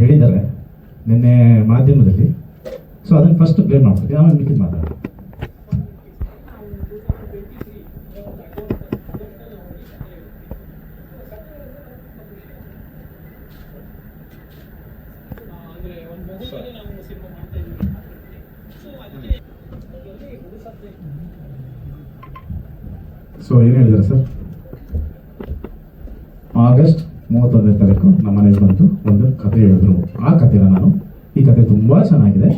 ಹೇಳಿದ್ದಾರೆ ನಿನ್ನೆ ಮಾಧ್ಯಮದಲ್ಲಿ. ಸೊ ಅದನ್ನು ಫಸ್ಟ್ ಪ್ಲೇ ಮಾಡ್ತೀವಿ, ಆಮೇಲೆ ಮಿಕ್ಕಿದ್ದು ಮಾತಾಡೋಣ. ಸೊ ಏನು ಹೇಳಿದ್ದಾರೆ ಸರ್, ಆಗಸ್ಟ್ 31ನೇ ತಾರೀಕು ನಮ್ಮ ಮನೆಗೆ ಬಂತು, ಒಂದು ಕತೆ ಹೇಳಿದ್ರು. ಆ ಕಥೆನ ನಾನು, ಈ ಕತೆ ತುಂಬ ಚೆನ್ನಾಗಿದೆ,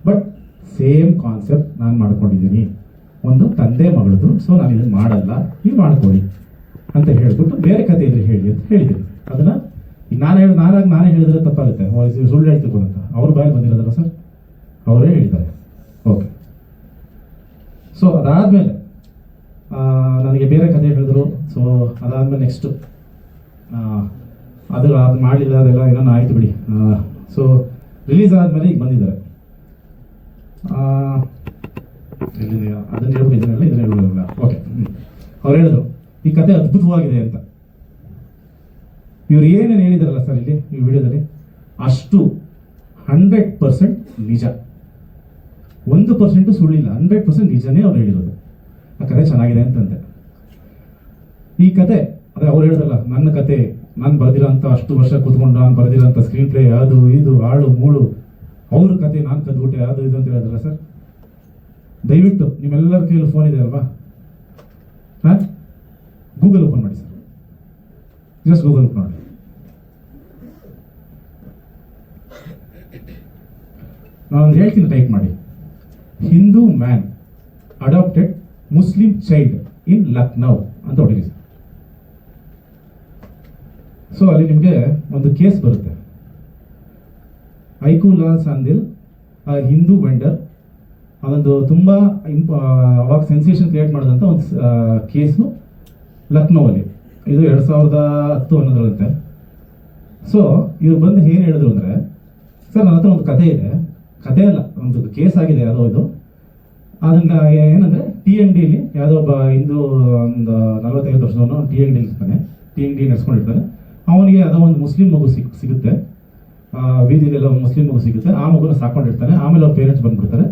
ಬಟ್ ಸೇಮ್ ಕಾನ್ಸೆಪ್ಟ್ ನಾನು ಮಾಡ್ಕೊಂಡಿದ್ದೀನಿ, ಒಂದು ತಂದೆ ಮಗಳದು. ಸೊ ನಾನು ಇದನ್ನು ಮಾಡಲ್ಲ, ನೀವು ಮಾಡ್ಕೊಳ್ಳಿ ಅಂತ ಹೇಳ್ಬಿಟ್ಟು ಬೇರೆ ಕತೆ ಇದ್ರೆ ಹೇಳಿ ಅಂತ ಹೇಳಿದ್ದೀನಿ. ಅದನ್ನು ಈಗ ನಾನೇ ಹೇಳಿದ್ರೆ ತಪ್ಪಾಗುತ್ತೆ, ಸುಳ್ಳು ಹೇಳ್ತಿರ್ಬೋದು ಅಂತ. ಅವ್ರ ಬಾಯಲ್ಲಿ ಬಂದಿರೋದಲ್ಲ ಸರ್, ಅವರೇ ಹೇಳಿದ್ದಾರೆ. ಓಕೆ. ಸೊ ಅದಾದಮೇಲೆ ನನಗೆ ಬೇರೆ ಕತೆ ಹೇಳಿದ್ರು. ಸೊ ಅದಾದಮೇಲೆ ನೆಕ್ಸ್ಟು ಅದು ಮಾಡಲಿಲ್ಲ, ಅದೆಲ್ಲ ಏನೋ ಆಯಿತು ಬಿಡಿ. ಸೊ ರಿಲೀಸ್ ಆದಮೇಲೆ ಈಗ ಬಂದಿದ್ದಾರೆ. ಅದನ್ನು ಹೇಳ್ಬಿಟ್ಟು ಇದನ್ನ ಹೇಳೋದಿಲ್ಲ. ಓಕೆ. ಅವ್ರು ಹೇಳಿದ್ರು ಈ ಕತೆ ಅದ್ಭುತವಾಗಿದೆ ಅಂತ. ಇವ್ರು ಏನೇನು ಹೇಳಿದಾರಲ್ಲ ಸರ್ ಇಲ್ಲಿ ಈ ವಿಡಿಯೋದಲ್ಲಿ, ಅಷ್ಟು 100% ನಿಜ, 1% ಸುಳ್ಳಿಲ್ಲ, 100% ನಿಜನೇ ಅವ್ರು ಹೇಳಿರೋದು. ಆ ಕತೆ ಚೆನ್ನಾಗಿದೆ ಅಂತಂದೆ. ಈ ಕತೆ ಅದೇ ಅವ್ರು ಹೇಳಿದ್ರಲ್ಲ, ನನ್ನ ಕತೆ, ನಾನು ಬರೆದಿರೋಂಥ ಅಷ್ಟು ವರ್ಷ ಕೂತ್ಕೊಂಡು ನಾನು ಬರೆದಿರೋಂಥ ಸ್ಕ್ರೀನ್ ಪ್ಲೇ, ಅದು ಇದು ಆಳು ಮೂಳು, ಅವ್ರ ಕತೆ ನಾನು ಕದ್ಬಿಟ್ಟೆ, ಅದು ಇದು ಅಂತ ಹೇಳಿದ್ರಲ್ಲ ಸರ್. ದಯವಿಟ್ಟು ನಿಮ್ಮೆಲ್ಲರ ಕೈಯಲ್ಲಿ ಫೋನ್ ಇದೆ ಅಲ್ವಾ, ಹಾಂ, ಗೂಗಲ್ ಓಪನ್ ಮಾಡಿ ಸರ್, ಜಸ್ಟ್ ಗೂಗಲ್ ಓಪನ್ ಮಾಡಿ. ನಾನೊಂದು ಹೇಳ್ತೀನಿ, ಟೈಪ್ ಮಾಡಿ, Hindu man adopted Muslim child in Lucknow ಅಂತ ಹೊಡಿರಿ ಸರ್. ಸೊ ಅಲ್ಲಿ ನಿಮಗೆ ಒಂದು ಕೇಸ್ ಬರುತ್ತೆ. ಐಕುಲಾ ಸಂದಿಲ್, ಹಿಂದೂ ವೆಂಡರ್, ಅದೊಂದು ತುಂಬ ಅವಾಗ ಸೆನ್ಸೇಷನ್ ಕ್ರಿಯೇಟ್ ಮಾಡಿದಂಥ ಒಂದು ಕೇಸು ಲಕ್ನೋವಲ್ಲಿ. ಇದು 2010 ಅನ್ನೋದ್ರಂತೆ. ಸೊ ಇವ್ರು ಬಂದು ಏನು ಹೇಳಿದ್ರು ಅಂದರೆ, ಸರ್ ನನ್ನ ಹತ್ರ ಒಂದು ಕತೆ ಇದೆ, ಕತೆ ಅಲ್ಲ, ಒಂದು ಕೇಸ್ ಆಗಿದೆ ಯಾವುದೋ ಇದು. ಅದನ್ನ ಏನಂದರೆ TNDಲಿ ಯಾವುದೋ ಒಬ್ಬ ಹಿಂದೂ ಒಂದು 45 ವರ್ಷದವನು TND ಇರ್ತಾನೆ, TND ನಡೆಸ್ಕೊಂಡಿರ್ತಾನೆ. ಅವನಿಗೆ ಯಾವುದೋ ಒಂದು ಮುಸ್ಲಿಂ ಮಗು ಸಿಗುತ್ತೆ, ಬೀದಿಲೆಲ್ಲ ಒಂದು ಮುಸ್ಲಿಂ ಮಗು ಸಿಗುತ್ತೆ. ಆ ಮಗುನ ಸಾಕೊಂಡಿರ್ತಾನೆ. ಆಮೇಲೆ ಅವ್ರ ಪೇರೆಂಟ್ಸ್ ಬಂದ್ಬಿಡ್ತಾರೆ.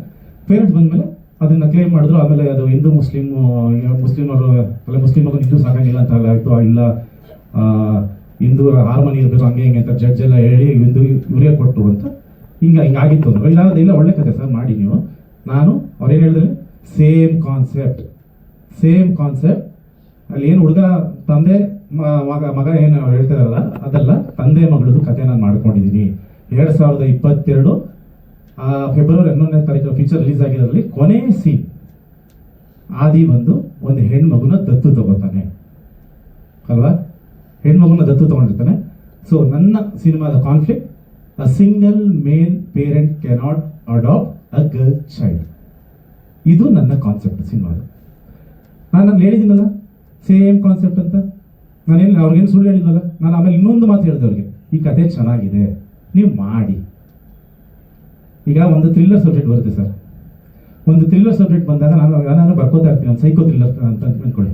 ಪೇರೆಂಟ್ಸ್ ಬಂದಮೇಲೆ ಅದನ್ನ ಕ್ಲೇಮ್ ಮಾಡಿದ್ರು. ಆಮೇಲೆ ಅದು ಹಿಂದೂ ಮುಸ್ಲಿಮರು ಅಲ್ಲ, ಮುಸ್ಲಿಂ ಮಗು ಹಿಂದೂ ಸಾಕಂಗಿಲ್ಲ ಅಂತ ಆಯಿತು. ಇಲ್ಲ ಹಿಂದೂ ಹಾರ್ಮೋನಿ ಇರಬೇಕು ಹಂಗೆ ಹಿಂಗೆ ಅಂತ ಜಡ್ಜ್ ಎಲ್ಲ ಹೇಳಿ ಹಿಂದೂ ಇವರೇ ಕೊಟ್ಟರು ಅಂತ ಹಿಂಗಾಗಿತ್ತು ಅಂದ್ರೆ ಇಲ್ಲ ಒಳ್ಳೆ ಕತೆ ಸರ್ ಮಾಡಿ ನೀವು. ನಾನು ಅವ್ರೇನು ಹೇಳಿದ್ರೆ ಸೇಮ್ ಕಾನ್ಸೆಪ್ಟ್ ಅಲ್ಲಿ ಏನು ಹುಡುಗ ತಂದೆ ಮಗ ಏನು ಹೇಳ್ತಿದಾರಲ್ಲ ಅದೆಲ್ಲ ತಂದೆ ಮಗಳದು ಕತೆ ನಾನು ಮಾಡ್ಕೊಂಡಿದ್ದೀನಿ. 2022 ಫೆಬ್ರವರಿ 11ನೇ ತಾರೀಕು ಪಿಕ್ಚರ್ ರಿಲೀಸ್ ಆಗಿರೋದ್ರಲ್ಲಿ ಕೊನೆ ಸೀನ್, ಆದಿ ಬಂದು ಒಂದು ಹೆಣ್ಮಗುನ ದತ್ತು ತಗೋತಾನೆ ಅಲ್ವಾ, ಹೆಣ್ಮಗುನ ದತ್ತು ತಗೊಂಡಿರ್ತಾನೆ. ಸೊ ನನ್ನ ಸಿನಿಮಾದ conflict, a single male parent cannot adopt a girl child. ಇದು ನನ್ನ ಕಾನ್ಸೆಪ್ಟ್ ಸಿನಿಮಾದ. ನಾನು ಹೇಳಿದ್ದೀನಲ್ಲ ಸೇಮ್ ಕಾನ್ಸೆಪ್ಟ್ ಅಂತ. ಅವ್ರಿಗೇನು ಸುಳ್ಳು ಹೇಳಿದ್ನಲ್ಲ. ನಾನು ಆಮೇಲೆ ಇನ್ನೊಂದು ಮಾತು ಹೇಳಿದೆ ಅವ್ರಿಗೆ, ಈ ಕತೆ ಚೆನ್ನಾಗಿದೆ, ನೀವು ಮಾಡಿ. ಈಗ ಒಂದು ಥ್ರಿಲ್ಲರ್ ಸಬ್ಜೆಕ್ಟ್ ಬರುತ್ತೆ ಸರ್, ಒಂದು ಥ್ರಿಲ್ಲರ್ ಸಬ್ಜೆಕ್ಟ್ ಬಂದಾಗ ನಾನು ಬರ್ಕೋತಾ ಇರ್ತೀನಿ, ಒಂದು ಸೈಕೋ ಥ್ರಿಲ್ಲರ್ ಅಂತ ಅಂದ್ಕೊಳ್ಳಿ.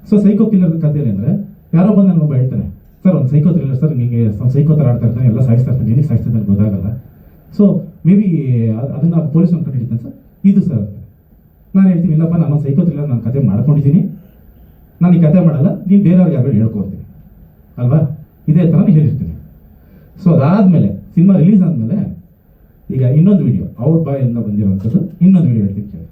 ಸೊ ಸೈಕೋ ಥ್ರಿಲ್ಲರ್ ಕಥೆಯಲ್ಲಿ ಅಂದರೆ ಯಾರೋ ಬಂದು ನನಗೊಬ್ಬ ಹೇಳ್ತಾನೆ, ಸರ್ ಒಂದು ಸೈಕೋ ಥ್ರಿಲ್ಲರ್ ಸರ್, ನಿಮಗೆ ಒಂದು ಸೈಕೋ ಥರ ಆಡ್ತಾ ಇರ್ತಾನೆ, ಎಲ್ಲ ಸಾಯಿಸ್ತಾ ಇರ್ತಾನೆ, ಏನಿಗೆ ಸಾಯಿಸ್ತಾ ಇದ್ದಾನೆ ಗೊತ್ತಾಗಲ್ಲ. ಸೊ ಮೇ ಬಿ ಅದನ್ನು ಪೊಲೀಸ್ ಒಂದು ಕಂಡು ಹಿಡಿತಾನೆ ಸರ್, ಇದು ಸರ್. ನಾನು ಹೇಳ್ತೀನಿ, ಇಲ್ಲಪ್ಪ ನಾನು ಸೈಕೋ ಥ್ರಿಲ್ಲರ್ ನಾನು ಕತೆ ಮಾಡ್ಕೊಂಡಿದ್ದೀನಿ, ನಾನು ಈ ಕತೆ ಮಾಡಲ್ಲ, ನೀವು ಬೇರೆಯವ್ರಿಗೆ ಯಾರು ಹೇಳ್ಕೊಡ್ತೀನಿ ಅಲ್ವಾ, ಇದೇ ಥರ ಹೇಳಿರ್ತೀನಿ. ಸೊ ಅದಾದಮೇಲೆ ಸಿನಿಮಾ ರಿಲೀಸ್ ಆದಮೇಲೆ ಈಗ ಇನ್ನೊಂದು ವಿಡಿಯೋ ಅವ್ರ ಬಾಯಿಂದ ಬಂದಿರೋವಂಥದ್ದು ಇನ್ನೊಂದು ವಿಡಿಯೋ ಹೇಳ್ತೀನಿ ಕೇಳಿ.